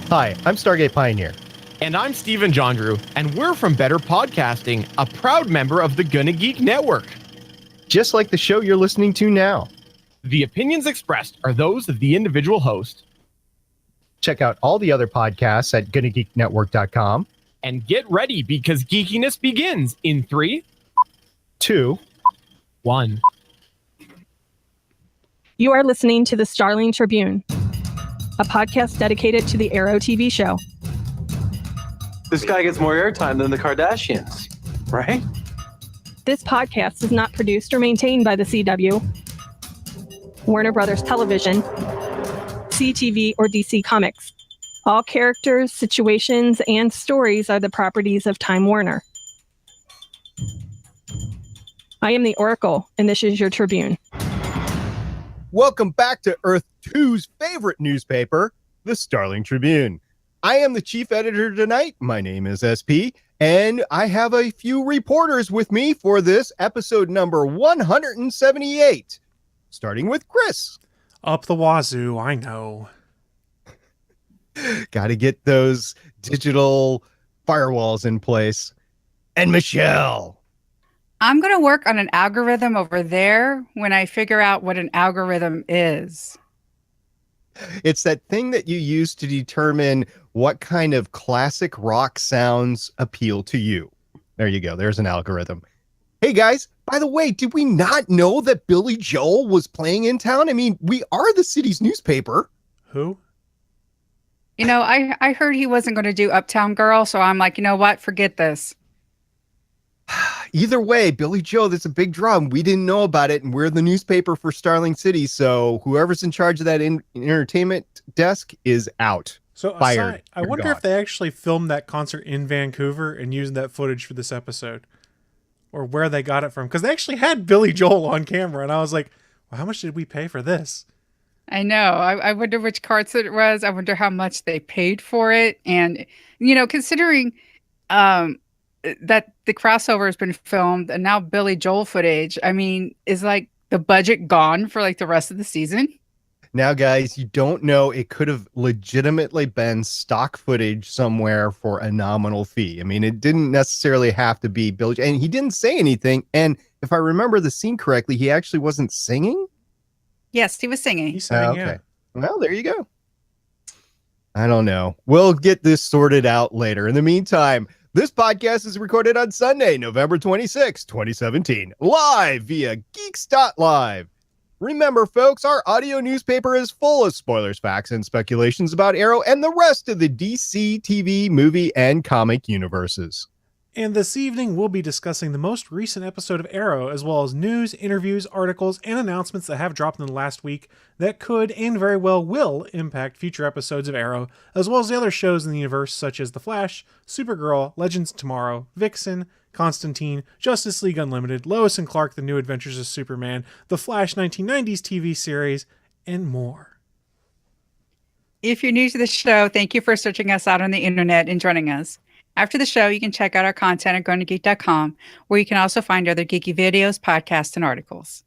Hi, I'm Stargate Pioneer. And I'm Steven John Drew, and we're from Better Podcasting, a proud member of the Gonna Geek Network. Just like the show you're listening to now. The opinions expressed are those of the individual host. Check out all the other podcasts at GonnaGeekNetwork.com. And get ready, because geekiness begins in 3, 2, 1. You are listening to the Starling Tribune, a podcast dedicated to the Arrow TV show. This guy gets more airtime than the Kardashians, right? This podcast is not produced or maintained by the CW, Warner Brothers Television, CTV, or DC Comics. All characters, situations, and stories are the properties of Time Warner. I am the Oracle, and this is your Tribune. Welcome back to Earth 2's favorite newspaper, the Starling Tribune. I am the chief editor tonight. My name is SP, and I have a few reporters with me for this episode number 178. Starting with Chris. Up the wazoo, I know. Got to get those digital firewalls in place. And Michelle. I'm going to work on an algorithm over there when I figure out what an algorithm is. It's that thing that you use to determine what kind of classic rock sounds appeal to you. There you go. There's an algorithm. Hey, guys, by the way, did we not know that Billy Joel was playing in town? I mean, we are the city's newspaper. Who? You know, I heard he wasn't going to do Uptown Girl, so I'm like, you know what? Forget this. Either way, Billy Joel, that's a big draw. We didn't know about it, and we're the newspaper for Starling City, so whoever's in charge of that entertainment desk is out. So Fired. I wonder if they actually filmed that concert in Vancouver and used that footage for this episode, or where they got it from, because they actually had Billy Joel on camera, and I was like, well, how much did we pay for this? I know. I wonder which concert it was. I wonder how much they paid for it. And, you know, considering that the crossover has been filmed and now Billy Joel footage, I mean, is like the budget gone for like the rest of the season? Now, guys, you don't know. It could have legitimately been stock footage somewhere for a nominal fee. I mean, it didn't necessarily have to be Billy, and he didn't say anything. And if I remember the scene correctly, he actually wasn't singing. Yes, he was singing. He sang, okay. yeah. Well, there you go. I don't know. We'll get this sorted out later. In the meantime, this podcast is recorded on Sunday, November 26, 2017, live via Geeks.live. Remember, folks, our audio newspaper is full of spoilers, facts, and speculations about Arrow and the rest of the DC, TV, movie, and comic universes. And this evening, we'll be discussing the most recent episode of Arrow, as well as news, interviews, articles, and announcements that have dropped in the last week that could and very well will impact future episodes of Arrow, as well as the other shows in the universe such as The Flash, Supergirl, Legends of Tomorrow, Vixen, Constantine, Justice League Unlimited, Lois and Clark, The New Adventures of Superman, The Flash 1990s TV series, and more. If you're new to the show, thank you for searching us out on the internet and joining us. After the show, you can check out our content at GonnaGeek.com, where you can also find other geeky videos, podcasts, and articles.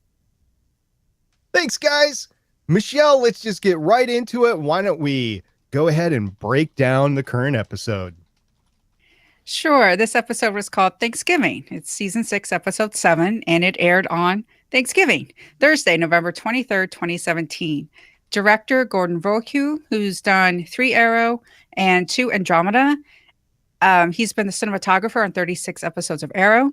Thanks, guys. Michelle, let's just get right into it. Why don't we go ahead and break down the current episode? Sure. This episode was called Thanksgiving. It's season 6, episode 7, and it aired on Thanksgiving, Thursday, November 23rd, 2017. Director Gordon Volkue, who's done 3 Arrow and 2 Andromeda. He's been the cinematographer on 36 episodes of Arrow.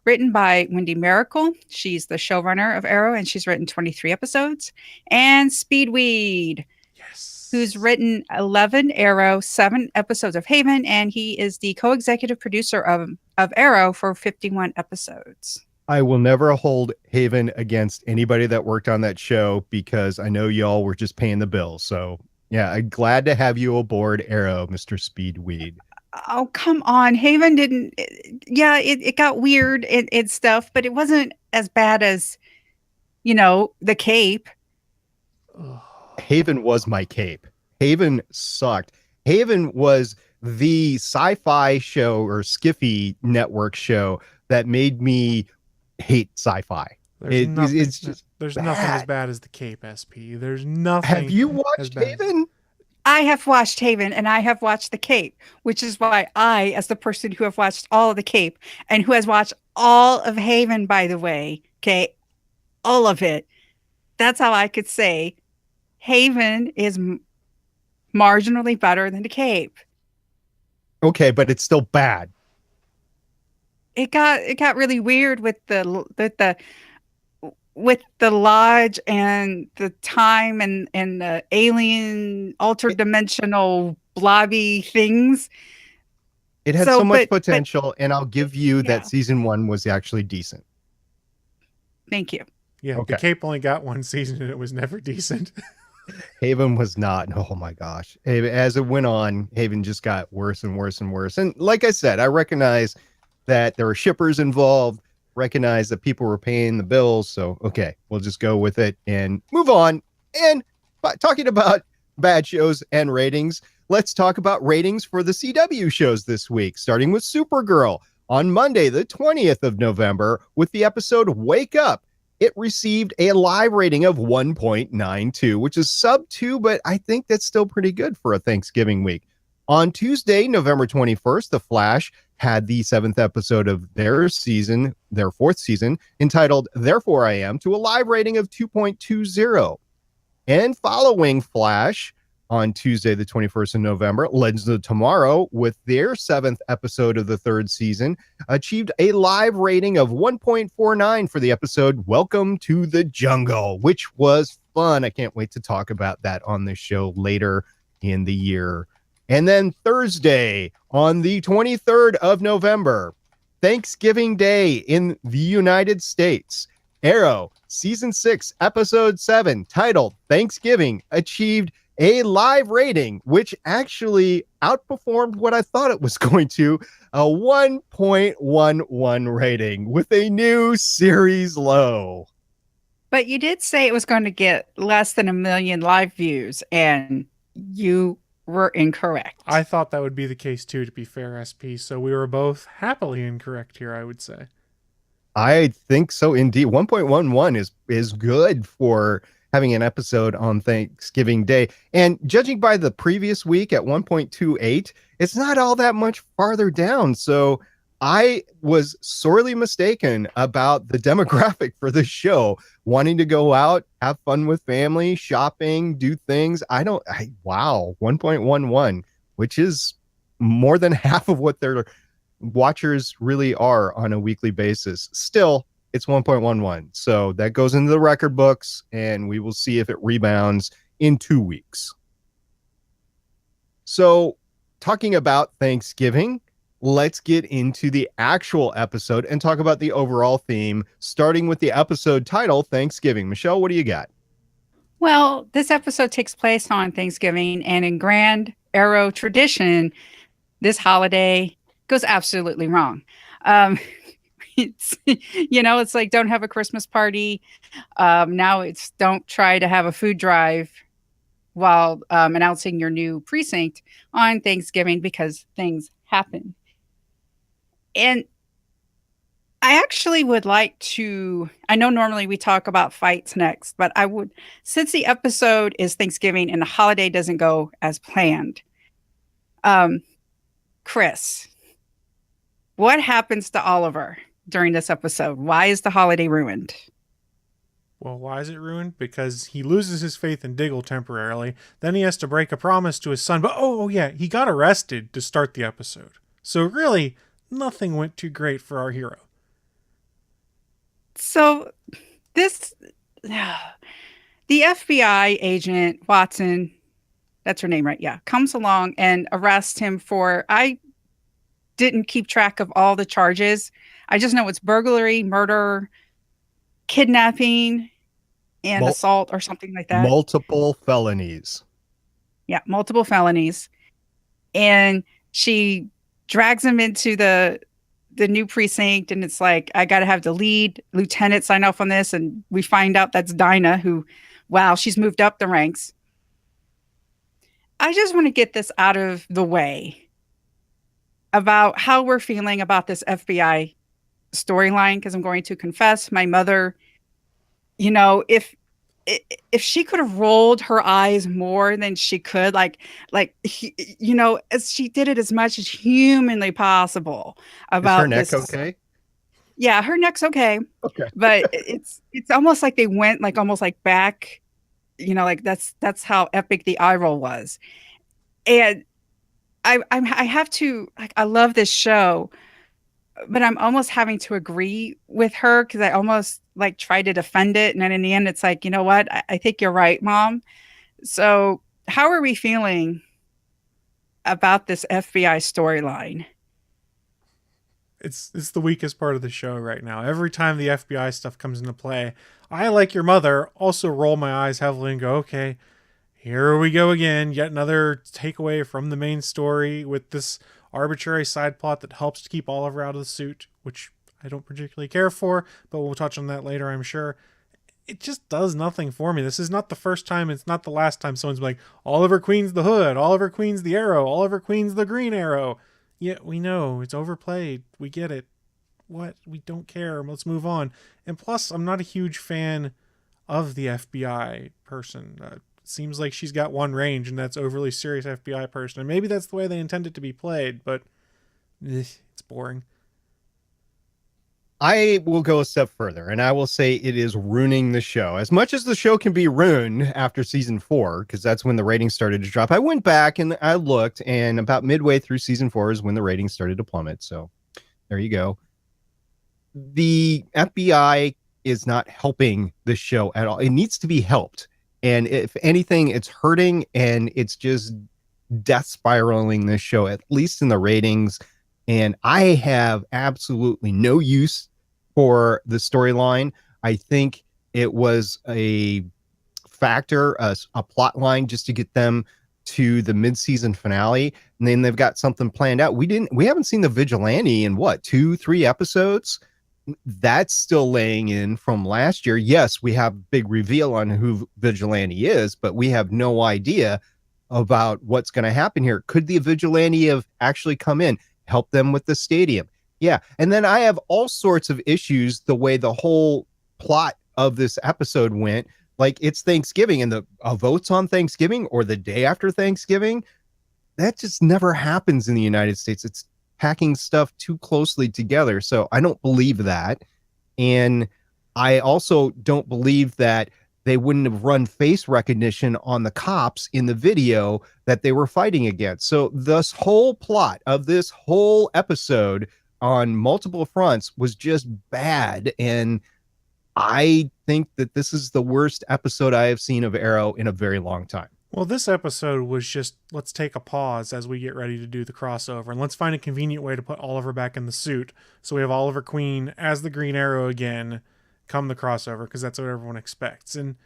Written by Wendy Miracle. She's the showrunner of Arrow, and she's written 23 episodes. And Speedweed, Yes. who's written 11 Arrow, 7 episodes of Haven, and he is the co-executive producer of Arrow for 51 episodes. I will never hold Haven against anybody that worked on that show because I know y'all were just paying the bill. So, yeah, I'm glad to have you aboard Arrow, Mr. Speedweed. Oh, come on. Haven didn't... Yeah, it got weird and stuff, but it wasn't as bad as, you know, The Cape. Haven was my cape. Haven sucked. Haven was the sci-fi show or Skiffy network show that made me hate sci-fi. There's nothing It's just There's bad. nothing as bad as the Cape, SP. There's nothing. Have you as watched bad. Haven? I have watched Haven and I have watched The Cape, which is why I, as the person who have watched all of The Cape and who has watched all of Haven, by the way, okay, all of it, that's how I could say Haven is marginally better than The Cape. Okay, but it's still bad. It got really weird with the lodge and the time and the alien interdimensional blobby things. It had so much potential, and I'll give you that season 1 was actually decent. Thank you. Yeah, Okay. The Cape only got one season and it was never decent. Haven was not. Oh my gosh. As it went on, Haven just got worse and worse and worse. And like I said, I recognize that there were shippers involved, recognize that people were paying the bills. So, okay, we'll just go with it and move on. And talking about bad shows and ratings, let's talk about ratings for the CW shows this week, starting with Supergirl on Monday, the 20th of November, with the episode Wake Up. It received a live rating of 1.92, which is sub 2, but I think that's still pretty good for a Thanksgiving week. On Tuesday, November 21st, The Flash had the 7th episode of their season, their 4th season, entitled Therefore I Am, to a live rating of 2.20. And following Flash, on Tuesday, the 21st of November, Legends of Tomorrow, with their 7th episode of the 3rd season, achieved a live rating of 1.49 for the episode Welcome to the Jungle, which was fun. I can't wait to talk about that on the show later in the year. And then Thursday, on the 23rd of November, Thanksgiving Day in the United States, Arrow, Season 6, Episode 7, titled Thanksgiving, achieved a live rating, which actually outperformed what I thought it was going to, a 1.11 rating with a new series low. But you did say it was going to get less than 1 million live views, and you were incorrect. I thought that would be the case too, to be fair, SP. So we were both happily incorrect here, I would say. I think so indeed. 1.11 is good for having an episode on Thanksgiving Day. And judging by the previous week at 1.28, it's not all that much farther down. So I was sorely mistaken about the demographic for this show, wanting to go out, have fun with family, shopping, do things. Wow, 1.11, which is more than half of what their watchers really are on a weekly basis. Still, it's 1.11. So that goes into the record books, and we will see if it rebounds in 2 weeks. So talking about Thanksgiving, let's get into the actual episode and talk about the overall theme, starting with the episode title, Thanksgiving. Michelle, what do you got? Well, this episode takes place on Thanksgiving, and in grand Arrow tradition, this holiday goes absolutely wrong. It's, it's like, don't have a Christmas party. Now it's don't try to have a food drive while announcing your new precinct on Thanksgiving, because things happen. And I actually would like to, I know normally we talk about fights next, but I would, since the episode is Thanksgiving and the holiday doesn't go as planned, Chris, what happens to Oliver during this episode? Why is the holiday ruined? Well, why is it ruined? Because he loses his faith in Diggle temporarily. Then he has to break a promise to his son. But oh yeah, he got arrested to start the episode. So really, nothing went too great for our hero. So this, the FBI agent, Watson, that's her name, right? Yeah. Comes along and arrests him for, I didn't keep track of all the charges. I just know it's burglary, murder, kidnapping, and assault or something like that. Multiple felonies. Yeah, multiple felonies. And she drags him into the new precinct, and it's like, I got to have the lead lieutenant sign off on this. And we find out that's Dinah, who, wow, she's moved up the ranks. I just want to get this out of the way about how we're feeling about this FBI storyline, because I'm going to confess, my mother, if if she could have rolled her eyes more than she could, as she did it as much as humanly possible Is about her neck this. okay? Yeah, her neck's okay, Okay. but it's almost like they went almost back, that's how epic the eye roll was. And I have to, I love this show, but I'm almost having to agree with her because I almost try to defend it, and then in the end it's you know what, I think you're right, Mom. So how are we feeling about this FBI storyline? It's the weakest part of the show right now. Every time the FBI stuff comes into play, I, like your mother, also roll my eyes heavily and go, okay, here we go again. Yet another takeaway from the main story with this arbitrary side plot that helps to keep Oliver out of the suit, which I don't particularly care for, but we'll touch on that later, I'm sure. It just does nothing for me. This is not the first time, it's not the last time someone's like, Oliver Queen's the Hood, Oliver Queen's the Arrow, Oliver Queen's the Green Arrow. Yeah, we know, it's overplayed. We get it. What? We don't care. Let's move on. And plus, I'm not a huge fan of the FBI person. Seems like she's got one range, and that's overly serious FBI person. And maybe that's the way they intend it to be played, but it's boring. I will go a step further, and I will say it is ruining the show. As much as the show can be ruined after season 4, because that's when the ratings started to drop. I went back and I looked, and about midway through season 4 is when the ratings started to plummet. So there you go. The FBI is not helping the show at all. It needs to be helped. And if anything, it's hurting, and it's just death spiraling this show, at least in the ratings. And I have absolutely no use for the storyline. I think it was a factor, a plot line just to get them to the mid-season finale. And then they've got something planned out. We haven't seen the vigilante in 2-3 episodes. That's still laying in from last year. Yes, we have big reveal on who vigilante is, but we have no idea about what's going to happen here. Could the vigilante have actually come in, help them with the stadium? Yeah. And then I have all sorts of issues the way the whole plot of this episode went. Like, it's Thanksgiving, and the votes on Thanksgiving or the day after Thanksgiving, that just never happens in the United States. It's packing stuff too closely together. So I don't believe that. And I also don't believe that they wouldn't have run face recognition on the cops in the video that they were fighting against. So this whole plot of this whole episode on multiple fronts was just bad. And I think that this is the worst episode I have seen of Arrow in a very long time. Well, this episode was just, let's take a pause as we get ready to do the crossover, and let's find a convenient way to put Oliver back in the suit. So we have Oliver Queen as the Green Arrow again come the crossover, because that's what everyone expects. And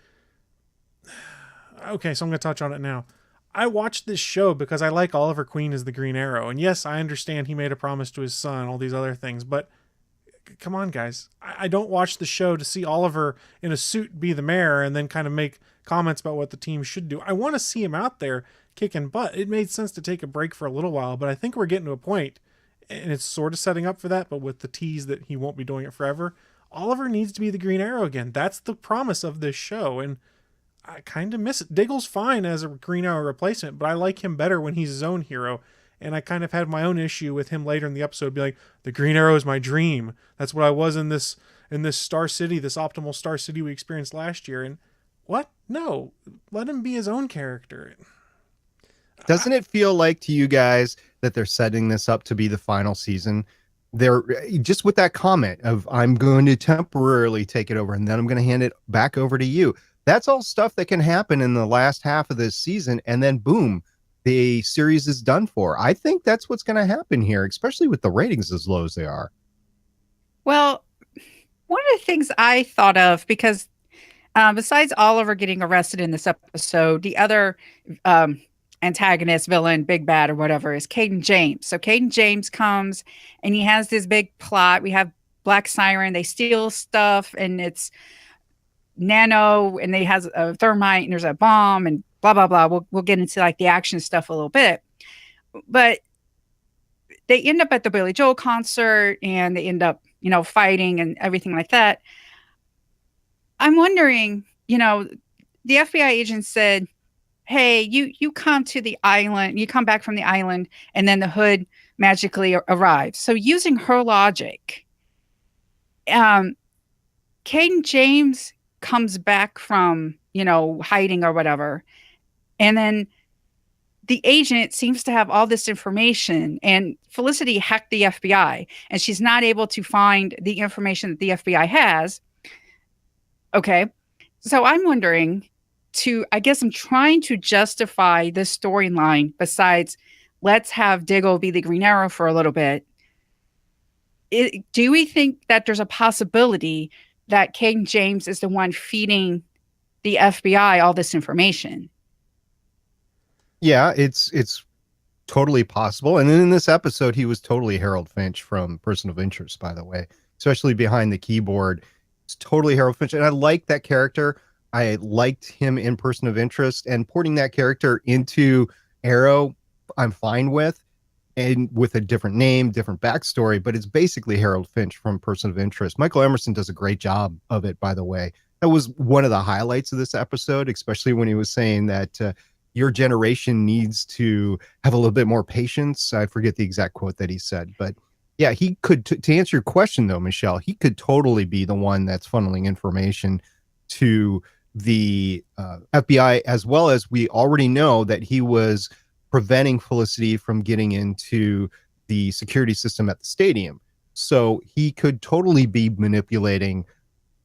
okay, so I'm going to touch on it now. I watched this show because I like Oliver Queen as the Green Arrow. And yes, I understand he made a promise to his son, all these other things, but come on, guys. I don't watch the show to see Oliver in a suit be the mayor and then kind of make comments about what the team should do. I want to see him out there kicking butt. It made sense to take a break for a little while, but I think we're getting to a point, and it's sort of setting up for that, but with the tease that he won't be doing it forever. Oliver needs to be the Green Arrow again. That's the promise of this show, and I kind of miss it. Diggle's fine as a Green Arrow replacement, but I like him better when he's his own hero. And I kind of had my own issue with him later in the episode, be like, the Green Arrow is my dream. That's what I was in this Star City, this optimal Star City we experienced last year. And what? No, let him be his own character. Doesn't it feel like to you guys that they're setting this up to be the final season? They're just with that comment of, I'm going to temporarily take it over and then I'm going to hand it back over to you. That's all stuff that can happen in the last half of this season. And then boom, the series is done for. I think that's what's going to happen here, especially with the ratings as low as they are. Well, one of the things I thought of, because besides Oliver getting arrested in this episode, the other antagonist, villain, big bad or whatever is Caden James. So Caden James comes and he has this big plot. We have Black Siren. They steal stuff and it's nano and they has a thermite and there's a bomb and blah, blah, blah. We'll get into like the action stuff a little bit. But they end up at the Billy Joel concert and they end up, fighting and everything like that. I'm wondering, the FBI agent said, hey, you come to the island, you come back from the island, and then the hood magically arrives. So using her logic, Caden James comes back from, hiding or whatever. And then the agent seems to have all this information, and Felicity hacked the FBI, and she's not able to find the information that the FBI has. Okay. So I'm wondering I guess I'm trying to justify this storyline besides let's have Diggle be the Green Arrow for a little bit. Do we think that there's a possibility that Caden James is the one feeding the FBI all this information? Yeah, it's totally possible. And then in this episode, he was totally Harold Finch from Person of Interest, by the way, especially behind the keyboard. It's totally Harold Finch. And I like that character. I liked him in Person of Interest, and porting that character into Arrow, I'm fine with, and with a different name, different backstory, but it's basically Harold Finch from Person of Interest. Michael Emerson does a great job of it, by the way. That was one of the highlights of this episode, especially when he was saying that your generation needs to have a little bit more patience. I forget the exact quote that he said, but yeah, he could, to answer your question though, Michelle, he could totally be the one that's funneling information to the FBI, as well as we already know that he was preventing Felicity from getting into the security system at the stadium. So he could totally be manipulating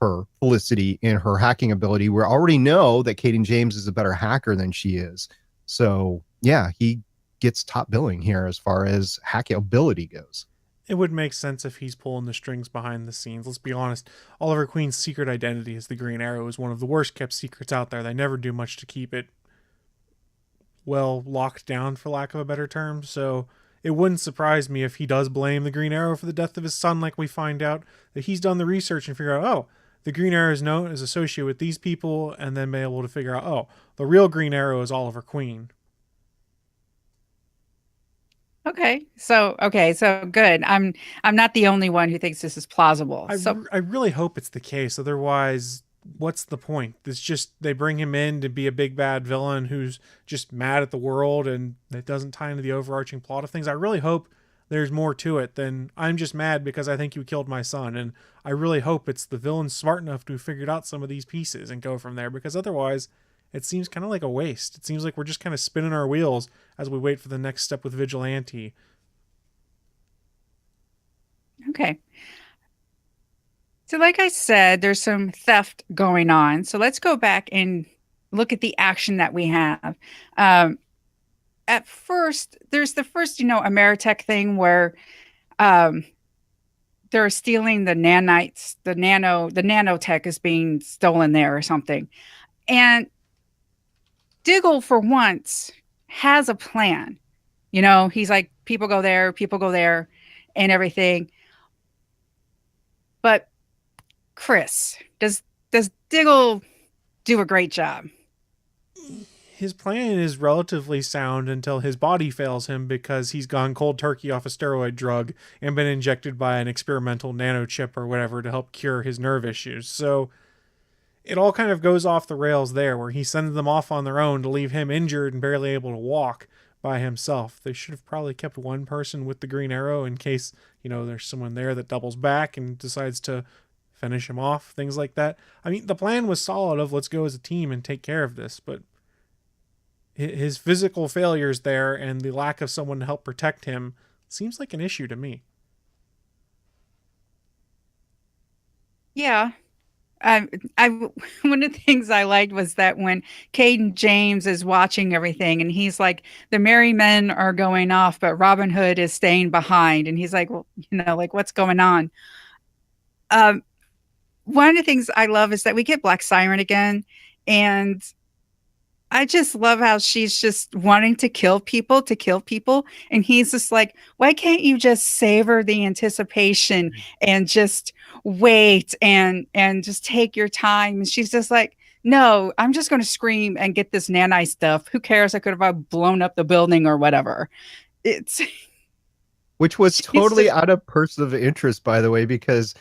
her, Felicity, in her hacking ability. We already know that Caden James is a better hacker than she is. So yeah, he gets top billing here as far as hacking ability goes. It would make sense if he's pulling the strings behind the scenes. Let's be honest, Oliver Queen's secret identity as the Green Arrow is one of the worst kept secrets out there. They never do much to keep it well locked down, for lack of a better term. So it wouldn't surprise me if he does blame the Green Arrow for the death of his son, like we find out that he's done the research and figure out, oh, the Green Arrow is associated with these people, and then be able to figure out, oh, the real Green Arrow is Oliver Queen. Okay, so good. I'm not the only one who thinks this is plausible. I really hope it's the case. Otherwise, what's the point? It's just they bring him in to be a big bad villain who's just mad at the world, and it doesn't tie into the overarching plot of things. I really hope there's more to it than I'm just mad because I think you killed my son. And I really hope it's the villain smart enough to have figured out some of these pieces and go from there, because otherwise it seems kind of like a waste. It seems like we're just kind of spinning our wheels as we wait for the next step with Vigilante. Okay. So like I said, there's some theft going on. So let's go back and look at the action that we have. At first, there's the first, Ameritech thing where they're stealing the nanites, the nanotech is being stolen there or something. And Diggle, for once, has a plan. He's like, people go there, and everything. But Chris, does Diggle do a great job? His plan is relatively sound until his body fails him because he's gone cold turkey off a steroid drug and been injected by an experimental nanochip or whatever to help cure his nerve issues. So it all kind of goes off the rails there, where he sends them off on their own to leave him injured and barely able to walk by himself. They should have probably kept one person with the Green Arrow in case, there's someone there that doubles back and decides to finish him off, things like that. I mean, the plan was solid of let's go as a team and take care of this, but his physical failures there and the lack of someone to help protect him seems like an issue to me. Yeah. I one of the things I liked was that when Caden James is watching everything and he's like, the merry men are going off, but Robin Hood is staying behind. And he's like, well, what's going on? One of the things I love is that we get Black Siren again. And I just love how she's just wanting to kill people. And he's just like, why can't you just savor the anticipation and just wait and just take your time? And she's just like, no, I'm just going to scream and get this nanite stuff. Who cares? I could have blown up the building or whatever. Which was totally out of Person of Interest, by the way, because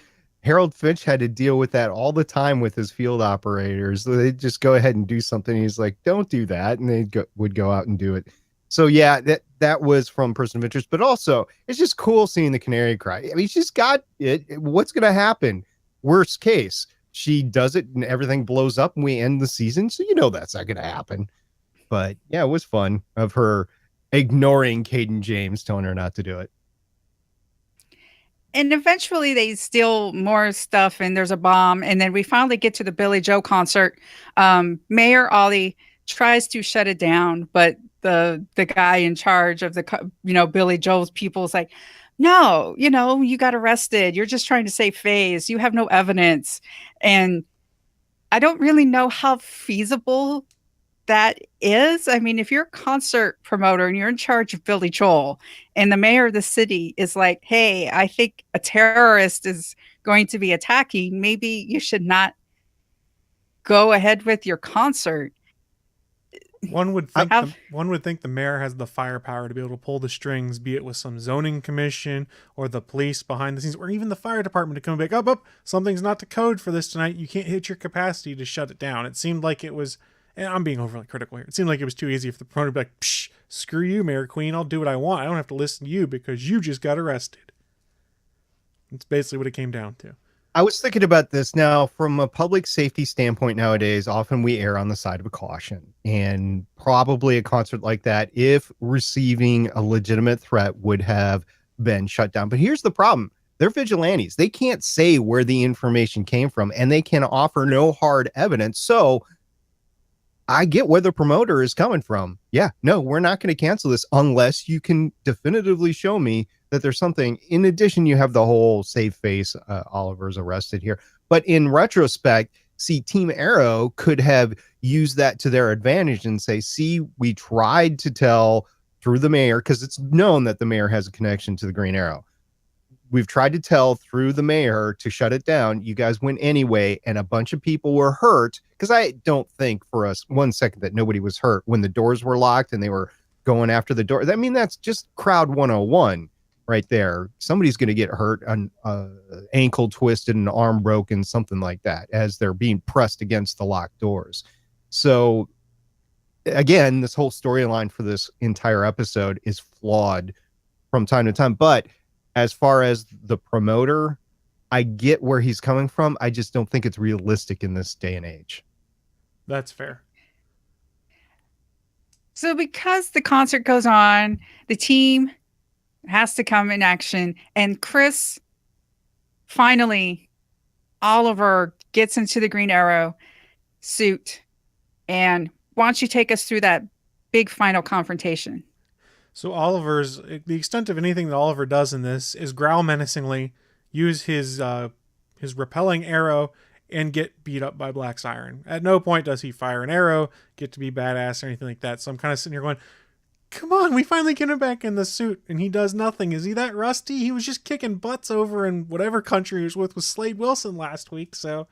Harold Finch had to deal with that all the time with his field operators. They'd just go ahead and do something. He's like, don't do that. And would go out and do it. So yeah, that was from Person of Interest, but also it's just cool seeing the canary cry. I mean, she's got it. What's going to happen? Worst case, she does it and everything blows up and we end the season. So, that's not going to happen. But yeah, it was fun of her ignoring Caden James, telling her not to do it. And eventually they steal more stuff and there's a bomb. And then we finally get to the Billy Joe concert. Mayor Ollie tries to shut it down, but the guy in charge of the, Billy Joe's people is like, no, you got arrested. You're just trying to save face. You have no evidence. And I don't really know how feasible that is. I mean, if you're a concert promoter and you're in charge of Billy Joel and the mayor of the city is like, hey, I think a terrorist is going to be attacking, maybe you should not go ahead with your concert. One would think the mayor has the firepower to be able to pull the strings, be it with some zoning commission or the police behind the scenes, or even the fire department to come back up. Something's not to code for this tonight. You can't hit your capacity to shut it down. It seemed like it was, and I'm being overly critical here, it seemed like it was too easy for the promoter to be like, psh, screw you, Mayor Queen. I'll do what I want. I don't have to listen to you because you just got arrested. It's basically what it came down to. I was thinking about this now from a public safety standpoint. Nowadays, often we err on the side of caution, and probably a concert like that, if receiving a legitimate threat, would have been shut down. But here's the problem. They're vigilantes. They can't say where the information came from, and they can offer no hard evidence. So I get where the promoter is coming from. Yeah, no, we're not going to cancel this unless you can definitively show me that there's something. In addition, you have the whole save face, Oliver's arrested here. But in retrospect, see, Team Arrow could have used that to their advantage and say, see, we tried to tell through the mayor, because it's known that the mayor has a connection to the Green Arrow. We've tried to tell through the mayor to shut it down. You guys went anyway, and a bunch of people were hurt, because I don't think for us 1 second that nobody was hurt when the doors were locked and they were going after the door. I mean, that's just crowd 101 right there. Somebody's going to get hurt, an ankle twisted, an arm broken, something like that, as they're being pressed against the locked doors. So again, this whole storyline for this entire episode is flawed from time to time. But as far as the promoter, I get where he's coming from. I just don't think it's realistic in this day and age. That's fair. So because the concert goes on, the team has to come in action. And Chris, finally, Oliver gets into the Green Arrow suit. And why don't you take us through that big final confrontation? So the extent of anything that Oliver does in this is growl menacingly, use his repelling arrow, and get beat up by Black Siren. At no point does he fire an arrow, get to be badass or anything like that. So I'm kind of sitting here going, come on, we finally get him back in the suit, and he does nothing. Is he that rusty? He was just kicking butts over in whatever country he was with Slade Wilson last week, so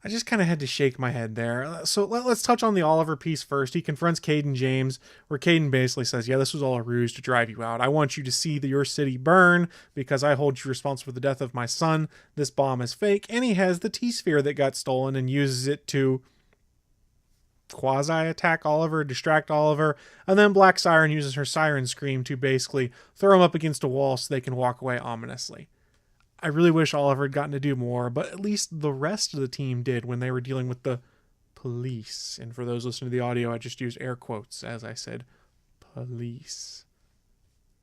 I just kind of had to shake my head there. So let's touch on the Oliver piece first. He confronts Caden James, where Caden basically says, yeah, this was all a ruse to drive you out. I want you to see your city burn because I hold you responsible for the death of my son. This bomb is fake. And he has the T-Sphere that got stolen and uses it to quasi-attack Oliver, distract Oliver. And then Black Siren uses her siren scream to basically throw him up against a wall so they can walk away ominously. I really wish Oliver had gotten to do more, but at least the rest of the team did when they were dealing with the police. And for those listening to the audio, I just used air quotes as I said police.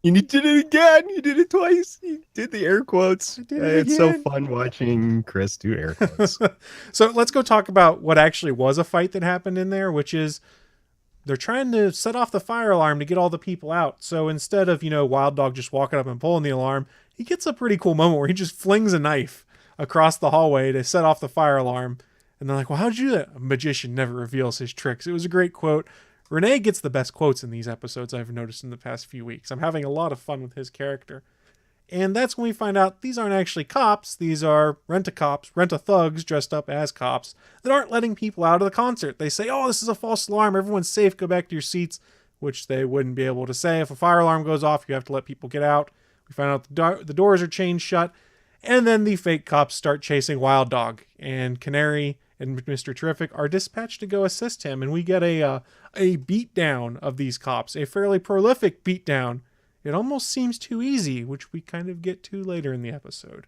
And you did it again. You did it twice. You did the air quotes. It's so fun watching Chris do air quotes. So let's go talk about what actually was a fight that happened in there, which is they're trying to set off the fire alarm to get all the people out. So instead of, Wild Dog just walking up and pulling the alarm, he gets a pretty cool moment where he just flings a knife across the hallway to set off the fire alarm. And they're like, well, how'd you do that? A magician never reveals his tricks. It was a great quote. Renee gets the best quotes in these episodes I've noticed in the past few weeks. I'm having a lot of fun with his character. And that's when we find out these aren't actually cops. These are rent-a-thugs dressed up as cops that aren't letting people out of the concert. They say, oh, this is a false alarm. Everyone's safe. Go back to your seats, which they wouldn't be able to say. If a fire alarm goes off, you have to let people get out. We find out the doors are chained shut. And then the fake cops start chasing Wild Dog, and Canary and Mr. Terrific are dispatched to go assist him, and we get a beatdown of these cops, a fairly prolific beatdown. It almost seems too easy, which we kind of get to later in the episode.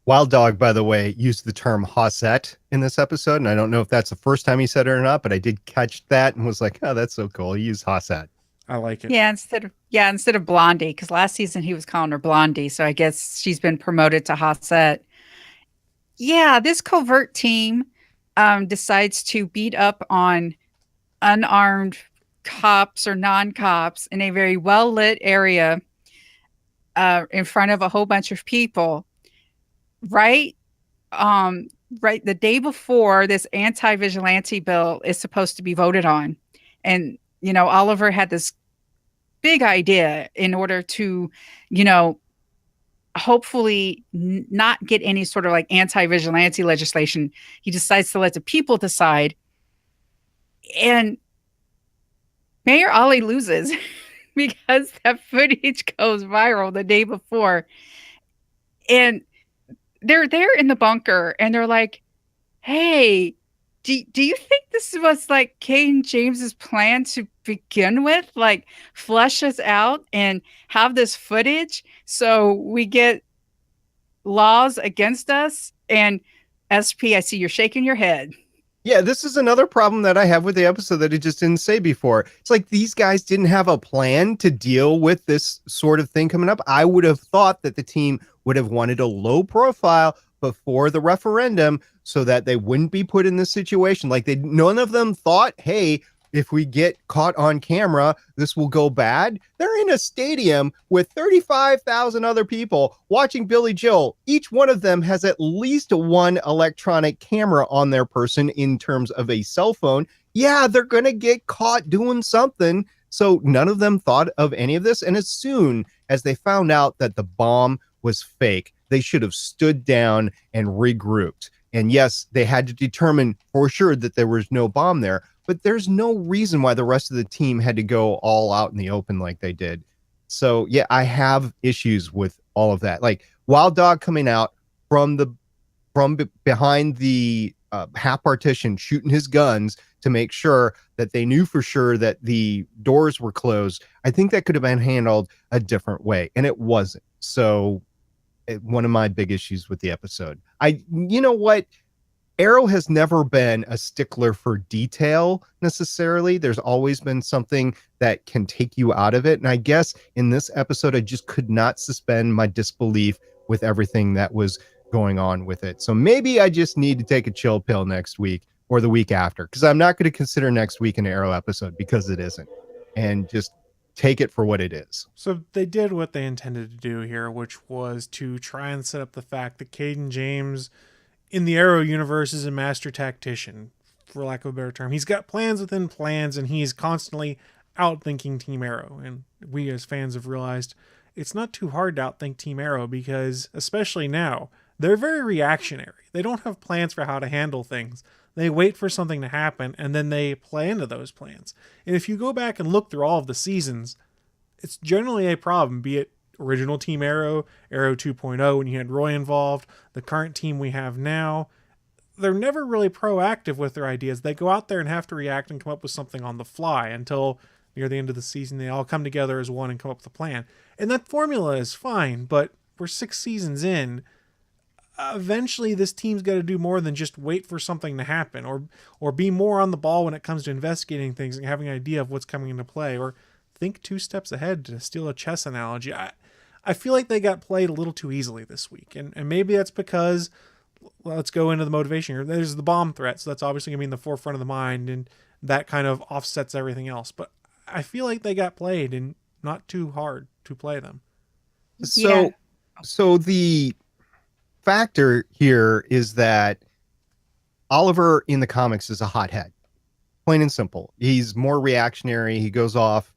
Wild Dog, by the way, used the term Hossette in this episode, and I don't know if that's the first time he said it or not, but I did catch that and was like, oh, that's so cool. He used Hossette. I like it. Yeah, instead of Blondie, because last season he was calling her Blondie, so I guess she's been promoted to Hossette. Yeah, this covert team decides to beat up on unarmed cops or non-cops in a very well-lit area in front of a whole bunch of people. Right the day before this anti-vigilante bill is supposed to be voted on. And, Oliver had this big idea in order to, hopefully not get any sort of like anti-vigilante legislation. He decides to let the people decide. And Mayor Ollie loses because that footage goes viral the day before. And they're there in the bunker and they're like, hey, do you think this was like Caden James's plan to begin with? Like flush us out and have this footage so we get laws against us? And SP, I see you're shaking your head. Yeah, this is another problem that I have with the episode that I just didn't say before. It's like these guys didn't have a plan to deal with this sort of thing coming up. I would have thought that the team would have wanted a low profile before the referendum so that they wouldn't be put in this situation. Like none of them thought, hey, if we get caught on camera, this will go bad. They're in a stadium with 35,000 other people watching Billy Joel. Each one of them has at least one electronic camera on their person in terms of a cell phone. Yeah, they're going to get caught doing something. So none of them thought of any of this. And as soon as they found out that the bomb was fake, they should have stood down and regrouped. And yes, they had to determine for sure that there was no bomb there. But there's no reason why the rest of the team had to go all out in the open like they did. So, yeah, I have issues with all of that. Like Wild Dog coming out from behind the half partition, shooting his guns to make sure that they knew for sure that the doors were closed. I think that could have been handled a different way, and it wasn't. So one of my big issues with the episode. You know what? Arrow has never been a stickler for detail necessarily. There's always been something that can take you out of it. And I guess in this episode, I just could not suspend my disbelief with everything that was going on with it. So maybe I just need to take a chill pill next week or the week after, because I'm not going to consider next week an Arrow episode because it isn't. And just take it for what it is. So they did what they intended to do here, which was to try and set up the fact that Caden James in the Arrow universe is a master tactician, for lack of a better term. He's got plans within plans, and he's constantly outthinking Team Arrow. And we as fans have realized it's not too hard to outthink Team Arrow because, especially now, they're very reactionary. They don't have plans for how to handle things. They wait for something to happen, and then they play into those plans. And if you go back and look through all of the seasons, it's generally a problem, be it original Team Arrow, Arrow 2.0 when you had Roy involved, the current team we have now. They're never really proactive with their ideas. They go out there and have to react and come up with something on the fly until near the end of the season they all come together as one and come up with a plan. And that formula is fine, but we're 6 seasons in. Eventually this team's got to do more than just wait for something to happen or be more on the ball when it comes to investigating things and having an idea of what's coming into play, or think 2 steps ahead, to steal a chess analogy. I feel like they got played a little too easily this week. And maybe that's because, let's go into the motivation here. There's the bomb threat, so that's obviously going to be in the forefront of the mind, and that kind of offsets everything else. But I feel like they got played and not too hard to play them. So the factor here is that Oliver in the comics is a hothead. Plain and simple. He's more reactionary. He goes off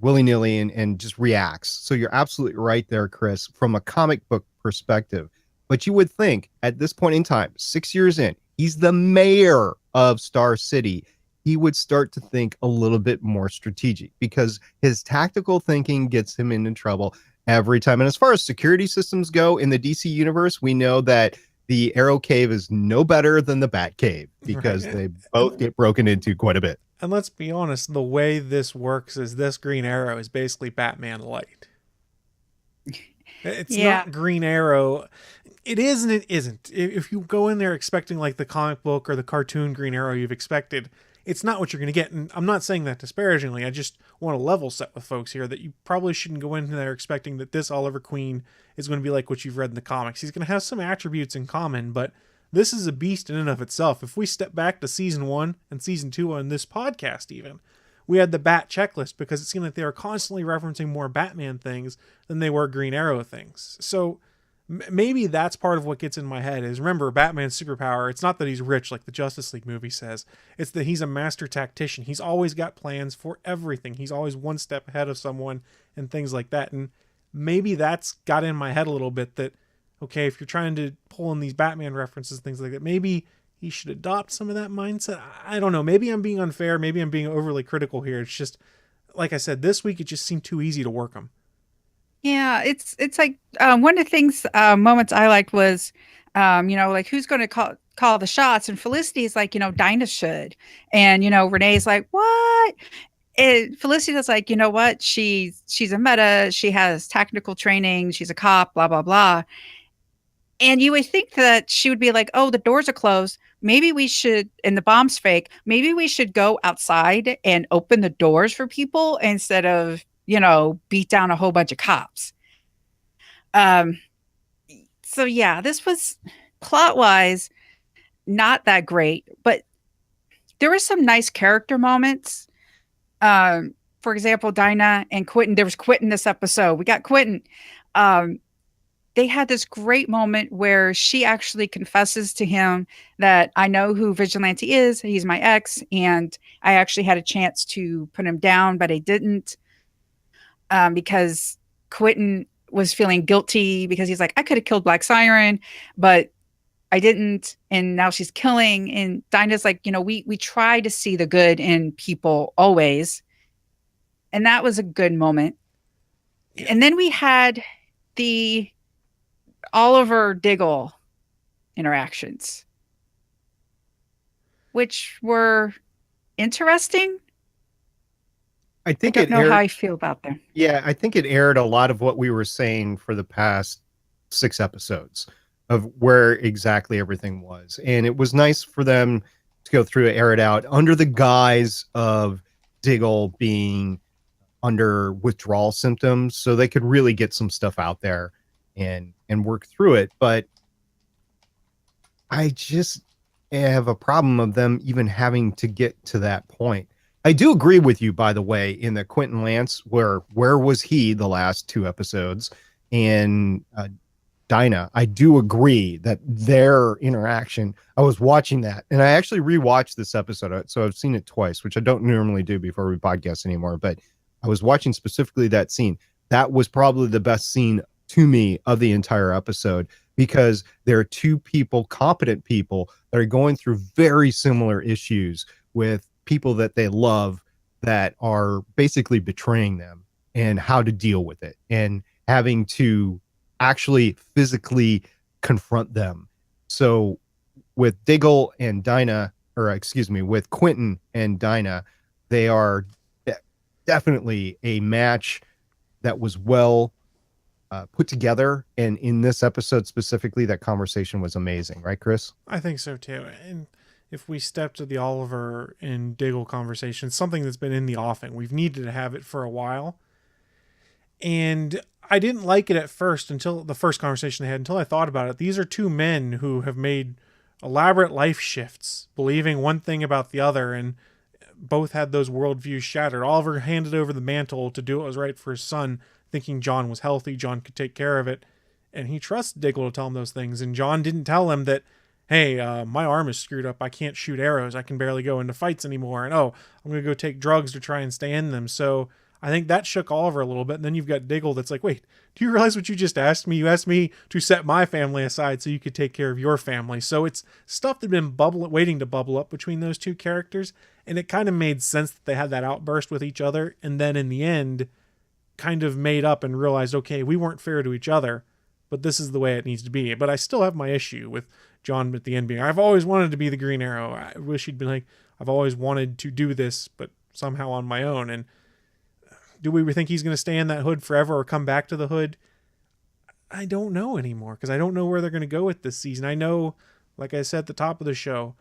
willy-nilly and just reacts. So you're absolutely right there, Chris, from a comic book perspective. But you would think at this point in time, 6 years in, he's the mayor of Star City. He would start to think a little bit more strategic because his tactical thinking gets him into trouble. every time. And as far as security systems go in the DC universe, we know that the Arrow Cave is no better than the Bat Cave because Right. they both get broken into quite a bit. And let's be honest, the way this works is this Green Arrow is basically Batman light. It's Yeah. not Green Arrow. It is and it isn't. If you go in there expecting like the comic book or the cartoon Green Arrow you've expected, it's not what you're going to get. And I'm not saying that disparagingly. I just want to level set with folks here that you probably shouldn't go in there expecting that this Oliver Queen is going to be like what you've read in the comics. He's going to have some attributes in common, but this is a beast in and of itself. If we step back to season 1 and season 2 on this podcast even, we had the Bat checklist because it seemed like they were constantly referencing more Batman things than they were Green Arrow things. So maybe that's part of what gets in my head is, remember, Batman's superpower, it's not that he's rich like the Justice League movie says. It's that he's a master tactician. He's always got plans for everything. He's always one step ahead of someone and things like that. And maybe that's got in my head a little bit that, okay, if you're trying to pull in these Batman references, things like that, maybe he should adopt some of that mindset. I don't know. Maybe I'm being unfair. Maybe I'm being overly critical here. It's just, like I said, this week it just seemed too easy to work him. Yeah, it's like one of the things moments I liked was, like who's going to call the shots, and Felicity's like, Dinah should, and Renee's like, what? And Felicity's like, you know what? She's a meta. She has technical training. She's a cop. Blah blah blah. And you would think that she would be like, oh, the doors are closed. Maybe we should, and the bomb's fake. Maybe we should go outside and open the doors for people instead of, beat down a whole bunch of cops. So yeah, this was plot wise not that great, but there were some nice character moments. For example, Dinah and Quentin. There was Quentin this episode. We got Quentin. They had this great moment where she actually confesses to him that I know who Vigilante is. He's my ex, and I actually had a chance to put him down, but I didn't. Because Quentin was feeling guilty because he's like, I could have killed Black Siren, but I didn't. And now she's killing. And Dinah's like, we try to see the good in people always. And that was a good moment. Yeah. And then we had the Oliver Diggle interactions, which were interesting. I think I don't know how I feel about them. Yeah, I think it aired a lot of what we were saying for the past 6 episodes of where exactly everything was. And it was nice for them to go through it, air it out under the guise of Diggle being under withdrawal symptoms, so they could really get some stuff out there and work through it. But I just have a problem of them even having to get to that point. I do agree with you, by the way, in the Quentin Lance, where was he the last 2 episodes, and Dinah. I do agree that their interaction, I was watching that, and I actually rewatched this episode, so I've seen it twice, which I don't normally do before we podcast anymore, but I was watching specifically that scene. That was probably the best scene to me of the entire episode, because there are 2 people, competent people, that are going through very similar issues with people that they love that are basically betraying them, and how to deal with it, and having to actually physically confront them. So with Diggle and Dinah, with Quentin and Dinah, they are definitely a match that was well put together. And in this episode specifically, that conversation was amazing. Right, Chris? I think so too. And if we step to the Oliver and Diggle conversation, something that's been in the offing, we've needed to have it for a while. And I didn't like it at first, until the first conversation they had, until I thought about it. These are 2 men who have made elaborate life shifts, believing one thing about the other, and both had those worldviews shattered. Oliver handed over the mantle to do what was right for his son, thinking John was healthy, John could take care of it. And he trusts Diggle to tell him those things. And John didn't tell him that, hey, my arm is screwed up. I can't shoot arrows. I can barely go into fights anymore. And, I'm going to go take drugs to try and stay in them. So I think that shook Oliver a little bit. And then you've got Diggle that's like, wait, do you realize what you just asked me? You asked me to set my family aside so you could take care of your family. So it's stuff that had been waiting to bubble up between those 2 characters. And it kind of made sense that they had that outburst with each other. And then in the end, kind of made up and realized, okay, we weren't fair to each other, but this is the way it needs to be. But I still have my issue with John at the end being, I've always wanted to be the Green Arrow. I wish he'd been like, I've always wanted to do this, but somehow on my own. And do we think he's going to stay in that hood forever or come back to the hood? I don't know anymore, because I don't know where they're going to go with this season. I know, like I said at the top of the show,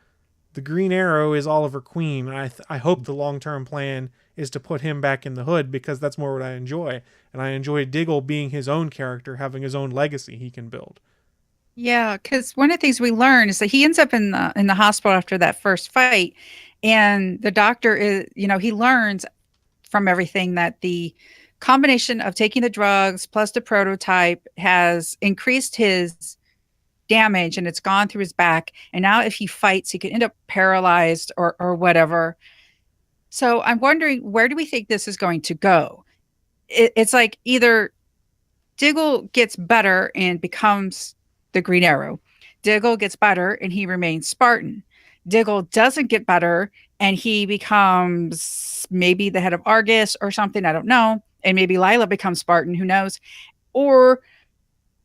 the Green Arrow is Oliver Queen. I hope the long-term plan is to put him back in the hood, because that's more what I enjoy. And I enjoy Diggle being his own character, having his own legacy he can build. Yeah, because one of the things we learn is that he ends up in the hospital after that first fight, and the doctor is, he learns from everything that the combination of taking the drugs plus the prototype has increased his damage, and it's gone through his back. And now if he fights, he could end up paralyzed or whatever. So I'm wondering, where do we think this is going to go? It's like either Diggle gets better and becomes the Green Arrow. Diggle gets better and he remains Spartan. Diggle doesn't get better and he becomes maybe the head of Argus or something. I don't know. And maybe Lila becomes Spartan. Who knows? Or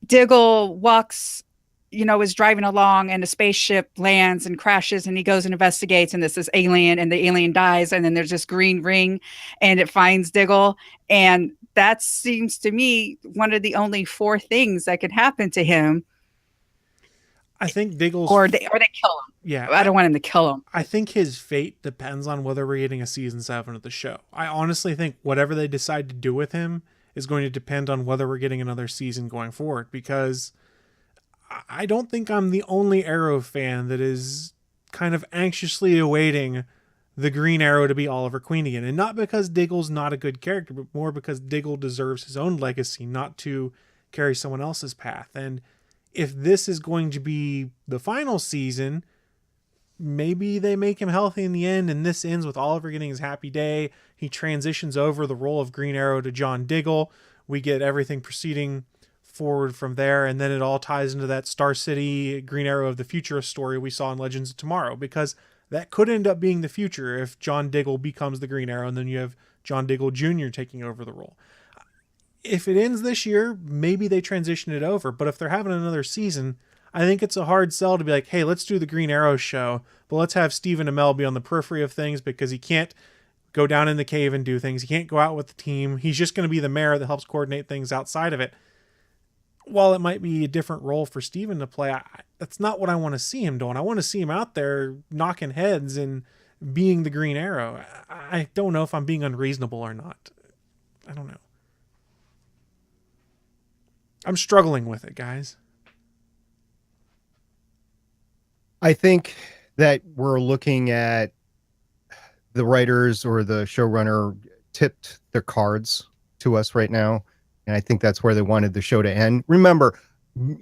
Diggle walks, is driving along and a spaceship lands and crashes and he goes and investigates and this is alien and the alien dies and then there's this green ring and it finds Diggle. And that seems to me one of the only 4 things that could happen to him. I think Diggle's... Or they kill him. Yeah. I don't want him to kill him. I think his fate depends on whether we're getting a season 7 of the show. I honestly think whatever they decide to do with him is going to depend on whether we're getting another season going forward, because I don't think I'm the only Arrow fan that is kind of anxiously awaiting the Green Arrow to be Oliver Queen again. And not because Diggle's not a good character, but more because Diggle deserves his own legacy, not to carry someone else's path. And if this is going to be the final season, maybe they make him healthy in the end and this ends with Oliver getting his happy day. He transitions over the role of Green Arrow to John Diggle. We get everything proceeding forward from there, and then it all ties into that Star City Green Arrow of the Future story we saw in Legends of Tomorrow, because that could end up being the future if John Diggle becomes the Green Arrow and then you have John Diggle Jr. taking over the role. If it ends this year, maybe they transition it over, but if they're having another season, I think it's a hard sell to be like, hey, let's do the Green Arrow show, but let's have Stephen Amell be on the periphery of things because he can't go down in the cave and do things. He can't go out with the team. He's just going to be the mayor that helps coordinate things outside of it. While it might be a different role for Stephen to play, that's not what I want to see him doing. I want to see him out there knocking heads and being the Green Arrow. I don't know if I'm being unreasonable or not. I don't know. I'm struggling with it, guys. I think that we're looking at the writers or the showrunner tipped their cards to us right now. And I think that's where they wanted the show to end. Remember,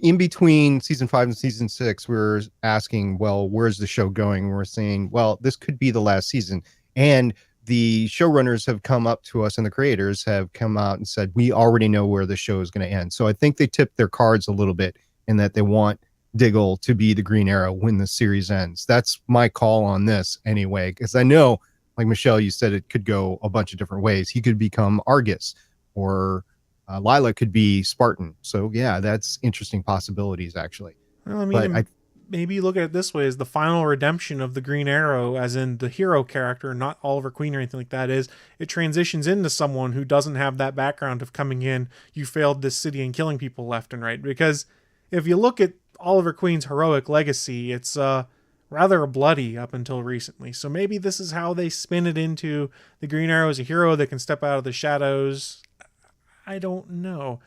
in between season 5 and season 6, we were asking, well, where's the show going? We're saying, well, this could be the last season. And the showrunners have come up to us and the creators have come out and said, we already know where the show is going to end. So I think they tipped their cards a little bit in that they want Diggle to be the Green Arrow when the series ends. That's my call on this anyway, because I know, like Michelle, you said it could go a bunch of different ways. He could become Argus, or Lila could be Spartan. So yeah, that's interesting possibilities actually. Well, I mean, maybe you look at it this way, as the final redemption of the Green Arrow, as in the hero character, not Oliver Queen or anything like that, is it transitions into someone who doesn't have that background of coming in, you failed this city and killing people left and right. Because if you look at Oliver Queen's heroic legacy, it's rather bloody up until recently. So maybe this is how they spin it into the Green Arrow as a hero that can step out of the shadows. I don't know.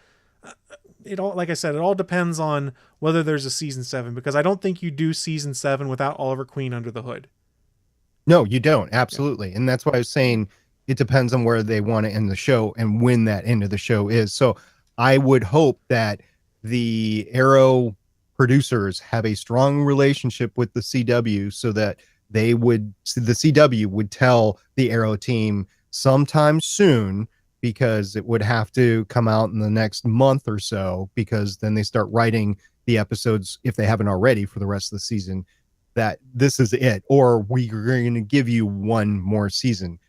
It all, like I said, it all depends on whether there's a season 7, because I don't think you do season 7 without Oliver Queen under the hood. No, you don't. Absolutely. Yeah. And that's why I was saying it depends on where they want to end the show and when that end of the show is. So I would hope that the Arrow producers have a strong relationship with the CW so that the CW would tell the Arrow team sometime soon, because it would have to come out in the next month or so, because then they start writing the episodes, if they haven't already, for the rest of the season, that this is it, or we're going to give you one more season.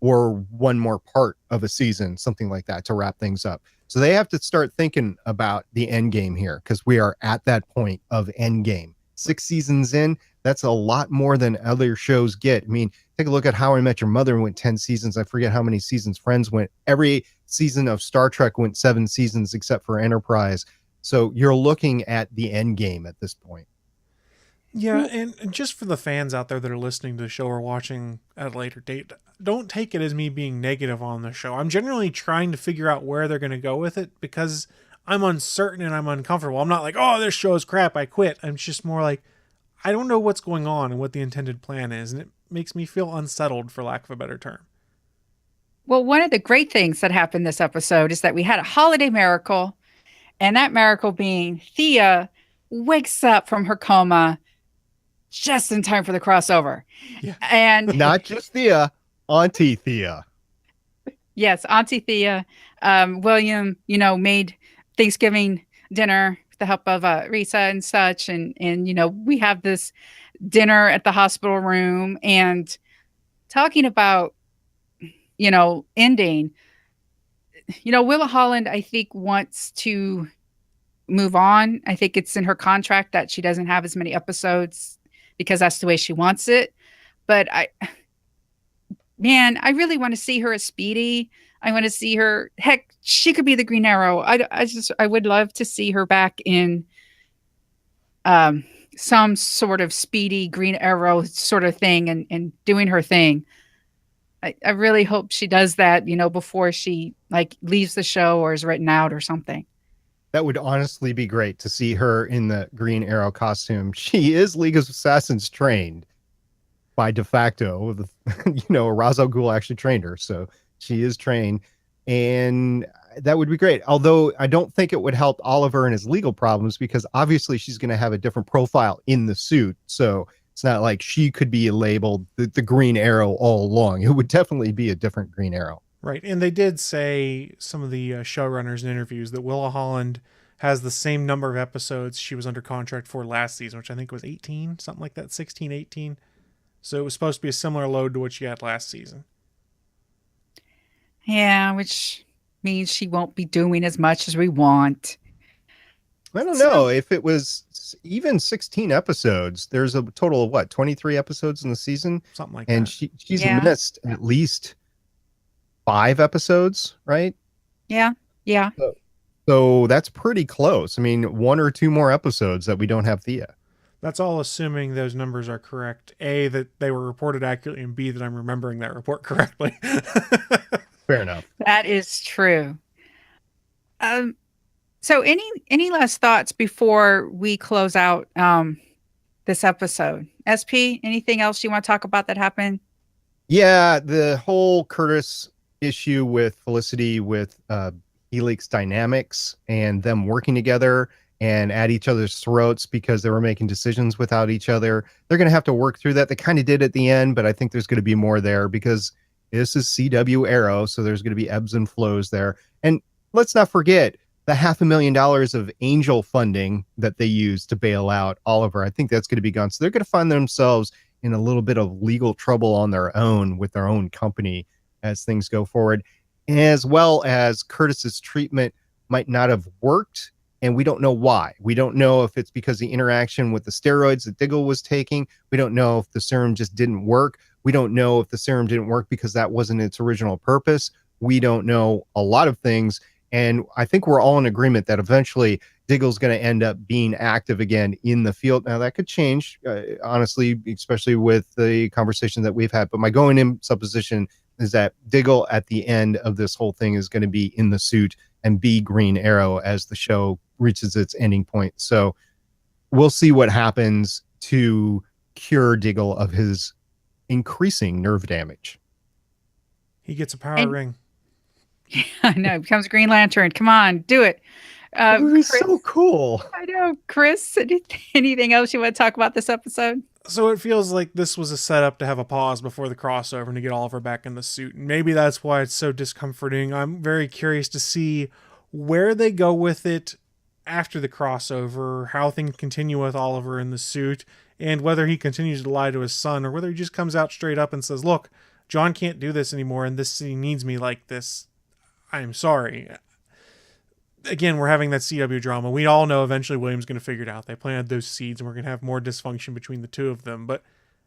or one more part of a season, something like that, to wrap things up. So they have to start thinking about the end game here, because we are at that point of end game. 6 seasons in, that's a lot more than other shows get. I mean, take a look at How I Met Your Mother went 10 seasons. I forget how many seasons Friends went. Every season of Star Trek went 7 seasons except for Enterprise. So you're looking at the end game at this point. Yeah, and just for the fans out there that are listening to the show or watching at a later date, don't take it as me being negative on the show. I'm generally trying to figure out where they're going to go with it because I'm uncertain and I'm uncomfortable. I'm not like, oh, this show is crap, I quit. I'm just more like, I don't know what's going on and what the intended plan is, and it makes me feel unsettled, for lack of a better term. Well, one of the great things that happened this episode is that we had a holiday miracle, and that miracle being Thea wakes up from her coma just in time for the crossover. Yeah. And Not just Thea, Auntie Thea. yes, Auntie Thea, William, made Thanksgiving dinner with the help of Risa and such. And, we have this dinner at the hospital room and talking about, ending. Willa Holland, I think, wants to move on. I think it's in her contract that she doesn't have as many episodes because that's the way she wants it. But I really want to see her as Speedy. I want to see her. Heck, she could be the Green Arrow. I would love to see her back in some sort of Speedy Green Arrow sort of thing and doing her thing. I really hope she does that, before she leaves the show or is written out or something. That would honestly be great to see her in the Green Arrow costume. She is League of Assassins trained by de facto. Ra's al Ghul actually trained her, so she is trained, and that would be great. Although I don't think it would help Oliver and his legal problems, because obviously she's going to have a different profile in the suit. So it's not like she could be labeled the Green Arrow all along. It would definitely be a different Green Arrow. Right, and they did say, some of the showrunners in interviews, that Willa Holland has the same number of episodes she was under contract for last season, which I think was 18, something like that, 16, 18. So it was supposed to be a similar load to what she had last season. Yeah, which means she won't be doing as much as we want. I don't know if it was even 16 episodes. There's a total of 23 episodes in the season, Something like and that. she's missed at least 5 episodes, right? Yeah. So that's pretty close. I mean, 1 or 2 more episodes that we don't have Thea. That's all assuming those numbers are correct. A, that they were reported accurately, and B, that I'm remembering that report correctly. Fair enough. That is true. So any last thoughts before we close out this episode? SP, anything else you want to talk about that happened? Yeah, the whole Curtis issue with Felicity with Helix Dynamics and them working together and at each other's throats because they were making decisions without each other. They're going to have to work through that. They kind of did at the end, but I think there's going to be more there because this is CW Arrow, so there's going to be ebbs and flows there. And let's not forget the $500,000 of angel funding that they used to bail out Oliver. I think that's going to be gone. So they're going to find themselves in a little bit of legal trouble on their own with their own company as things go forward, as well as Curtis's treatment might not have worked. And we don't know why. We don't know if it's because the interaction with the steroids that Diggle was taking. We don't know if the serum just didn't work. We don't know if the serum didn't work because that wasn't its original purpose. We don't know a lot of things. And I think we're all in agreement that eventually Diggle's going to end up being active again in the field. Now, that could change, honestly, especially with the conversation that we've had. But my going in supposition is that Diggle at the end of this whole thing is going to be in the suit and be Green Arrow as the show reaches its ending point. So we'll see what happens to cure Diggle of his increasing nerve damage. He gets a power ring. I know, becomes Green Lantern. Come on, do it. It would be so cool. I know. Chris, anything else you want to talk about this episode? So it feels like this was a setup to have a pause before the crossover and to get Oliver back in the suit. And maybe that's why it's so discomforting. I'm very curious to see where they go with it after the crossover, how things continue with Oliver in the suit, and whether he continues to lie to his son or whether he just comes out straight up and says, look, John can't do this anymore, and this city needs me like this. I'm sorry. Again, we're having that CW drama. We all know eventually William's going to figure it out. They planted those seeds, and we're going to have more dysfunction between the two of them. But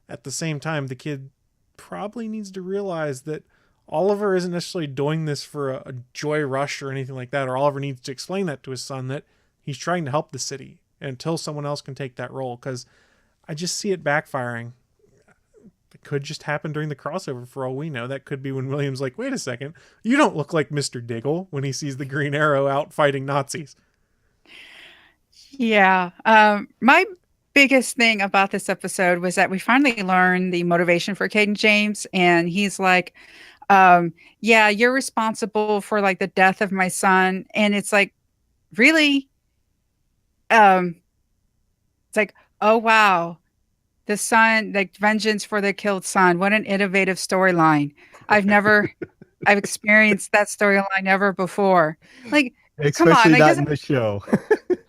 at the same time, the kid probably needs to realize that Oliver isn't necessarily doing this for a joy rush or anything like that, or Oliver needs to explain that to his son, that he's trying to help the city until someone else can take that role, because I just see it backfiring. It could just happen during the crossover for all we know. That could be when William's like, wait a second, you don't look like Mr. Diggle, when he sees the Green Arrow out fighting Nazis. Yeah. My biggest thing about this episode was that we finally learned the motivation for Caden James, and he's like, yeah, you're responsible for like the death of my son. And it's like, really? It's like, oh wow, the son, like vengeance for the killed son. What an innovative storyline. I've experienced that storyline ever before. Like, Especially come on, not in the show.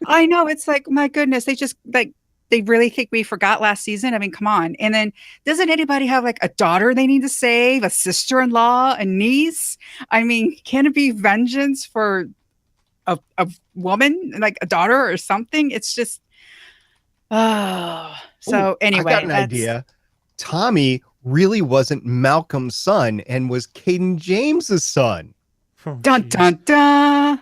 I know, it's like, my goodness, they just like, they really think we forgot last season. I mean, come on. And then doesn't anybody have like a daughter they need to save, a sister-in-law, a niece? I mean, can it be vengeance for a woman, like a daughter or something? It's just, oh. So anyway, I got an idea. Tommy really wasn't Malcolm's son and was Caden James's son. Oh, dun, geez. dun, dun.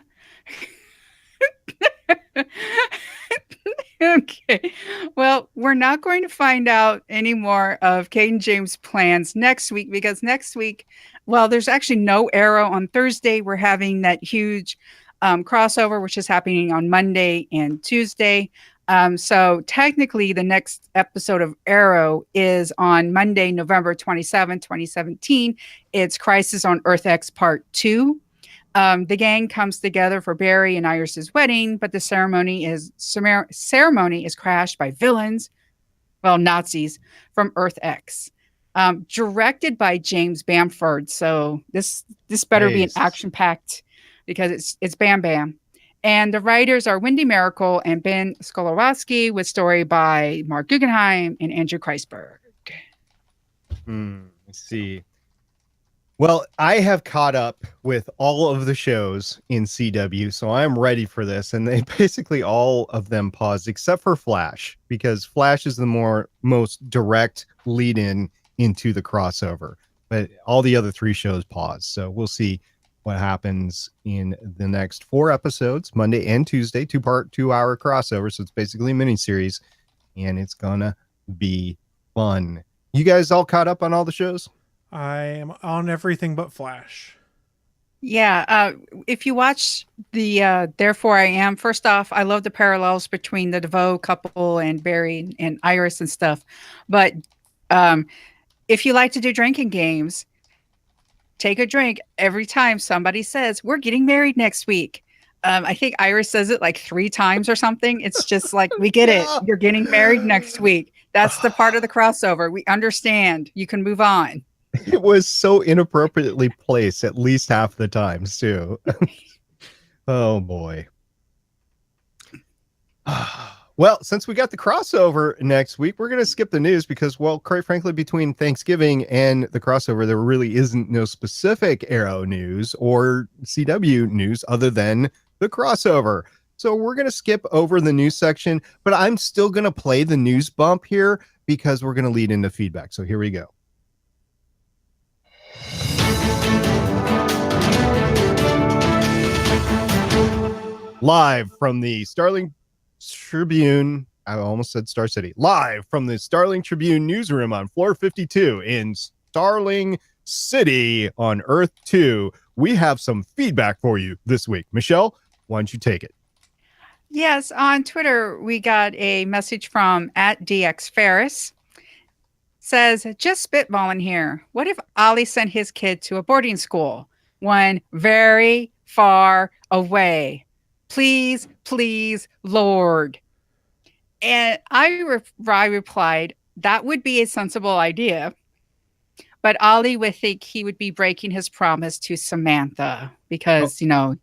Okay. Well, we're not going to find out any more of Caden James' plans next week, because next week, well, there's actually no Arrow on Thursday. We're having that huge crossover, which is happening on Monday and Tuesday. So technically, the next episode of Arrow is on Monday, November 27, 2017. It's Crisis on Earth X Part 2. The gang comes together for Barry and Iris's wedding, but the ceremony is crashed by villains, well, Nazis from Earth X. Directed by James Bamford, so this better be an action-packed, because it's Bam Bam. And the writers are Wendy Miracle and Ben Skolowski, with story by Mark Guggenheim and Andrew Kreisberg. Let's see. Well, I have caught up with all of the shows in CW, so I'm ready for this. And they basically all of them paused except for Flash, because Flash is the most direct lead in into the crossover. But all the other three shows paused. So we'll see what happens in the next 4 episodes, Monday and Tuesday, 2-part, 2-hour crossover. So it's basically a miniseries, and it's gonna be fun. You guys all caught up on all the shows? I am on everything but Flash. Yeah, if you watch the Therefore I Am, first off, I love the parallels between the DeVoe couple and Barry and Iris and stuff. But if you like to do drinking games, take a drink every time somebody says, we're getting married next week. I think Iris says it like 3 times or something. It's just like, we get it. You're getting married next week. That's the part of the crossover. We understand. You can move on. It was so inappropriately placed at least half the times too. Oh boy. Well, since we got the crossover next week, we're going to skip the news because, well, quite frankly, between Thanksgiving and the crossover, there really isn't no specific Arrow news or CW news other than the crossover. So we're going to skip over the news section, but I'm still going to play the news bump here because we're going to lead into feedback. So here we go. Live from the Starling Tribune, I almost said Star City. Live from the Starling Tribune newsroom on floor 52 in Starling City on Earth 2, we have some feedback for you this week. Michelle, why don't you take it? Yes, on Twitter, we got a message from @DXFerris. Says, just spitballing here. What if Ollie sent his kid to a boarding school? One very far away. Please, please, Lord. And I replied, that would be a sensible idea. But Ollie would think he would be breaking his promise to Samantha because, you know,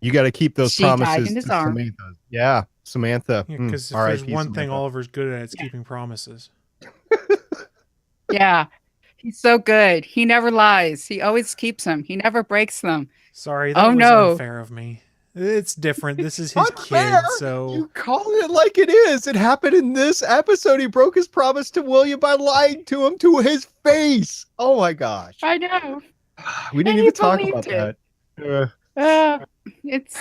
you got to keep those she died promises in his to arm. Samantha. Yeah, Samantha. Because if there's one thing Oliver's good at, it's keeping promises. Yeah. He's so good. He never lies. He always keeps them. He never breaks them. Sorry, that was unfair of me. It's different. This is his Unfair? kid, so You call it like it is. It happened in this episode. He broke his promise to William by lying to him to his face. Oh my gosh. I know. We didn't And even he talk believed about it. that. It's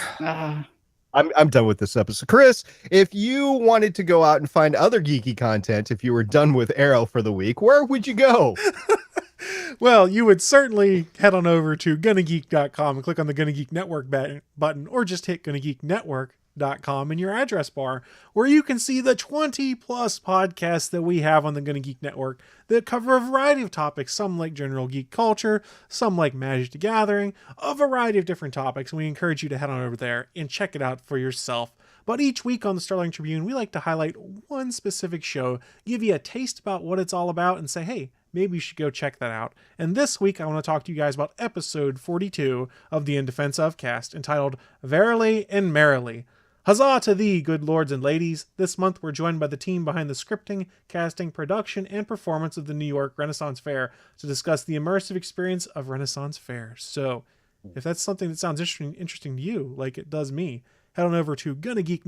I'm done with this episode. Chris, if you wanted to go out and find other geeky content, if you were done with Arrow for the week, where would you go? well, you would certainly head on over to GonnaGeek.com and click on the Gonna Geek Network button, or just hit GonnaGeekNetwork.com in your address bar, where you can see the 20 plus podcasts that we have on the Gonna Geek Network that cover a variety of topics, some like general geek culture, some like Magic the Gathering, a variety of different topics, and we encourage you to head on over there and check it out for yourself. But each week on the Starling Tribune, we like to highlight one specific show, give you a taste about what it's all about, and say, hey, maybe you should go check that out. And this week, I want to talk to you guys about episode 42 of the In Defense Of cast, entitled Verily and Merrily. Huzzah to thee, good lords and ladies. This month, we're joined by the team behind the scripting, casting, production, and performance of the New York Renaissance Fair to discuss the immersive experience of Renaissance Fair. So, if that's something that sounds interesting to you, like it does me, head on over to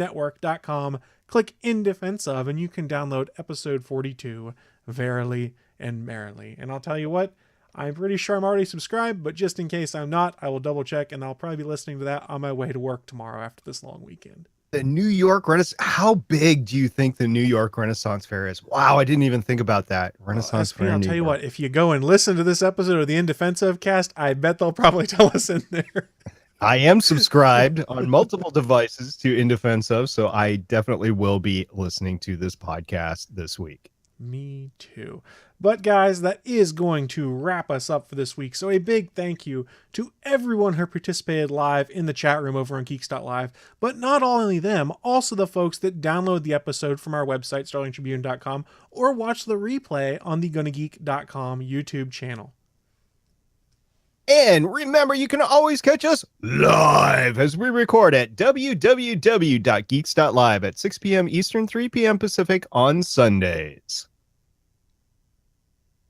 GonnaGeekNetwork.com, click In Defense Of, and you can download episode 42, Verily and Merrily. And I'll tell you what, I'm pretty sure I'm already subscribed, but just in case I'm not, I will double check, and I'll probably be listening to that on my way to work tomorrow after this long weekend. The New York Renaissance. How big do you think the New York Renaissance Fair is? Wow, I didn't even think about that. Renaissance Fair. I'll tell you what, if you go and listen to this episode of the In Defense Of cast, I bet they'll probably tell us in there. I am subscribed on multiple devices to In Defense Of, so I definitely will be listening to this podcast this week. Me too. But guys, that is going to wrap us up for this week. So a big thank you to everyone who participated live in the chat room over on Geeks.live. But not only them, also the folks that download the episode from our website, StarlingTribune.com, or watch the replay on the GonnaGeek.com YouTube channel. And remember, you can always catch us live as we record at www.geeks.live at 6 p.m. Eastern, 3 p.m. Pacific on Sundays.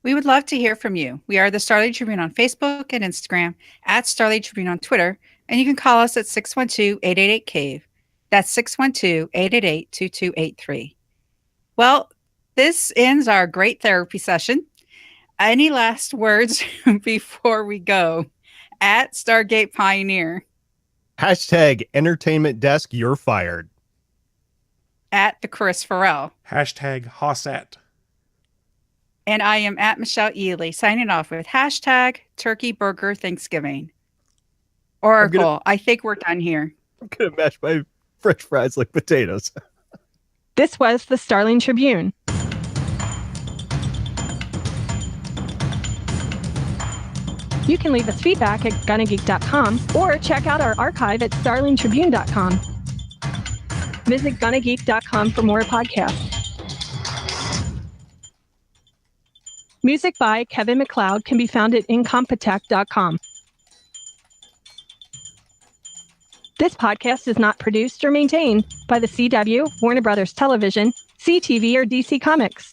We would love to hear from you. We are the Starling Tribune on Facebook and Instagram, at Starling Tribune on Twitter, and you can call us at 612-888-CAVE. That's 612-888-2283. Well, this ends our great therapy session. Any last words before we go? At Stargate Pioneer. Hashtag Entertainment Desk, you're fired. At the Chris Farrell. Hashtag Hossat. And I am at Michelle Ely, signing off with hashtag Turkey Burger Thanksgiving. Oracle, I think we're done here. I'm going to mash my French fries like potatoes. This was the Starling Tribune. You can leave us feedback at GonnaGeek.com or check out our archive at StarlingTribune.com. Visit GonnaGeek.com for more podcasts. Music by Kevin MacLeod can be found at Incompetech.com. This podcast is not produced or maintained by the CW, Warner Brothers Television, CTV, or DC Comics.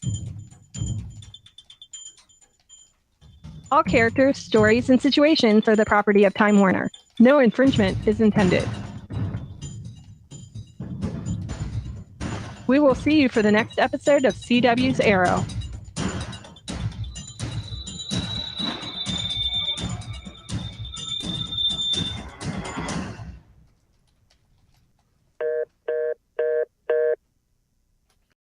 All characters, stories, and situations are the property of Time Warner. No infringement is intended. We will see you for the next episode of CW's Arrow.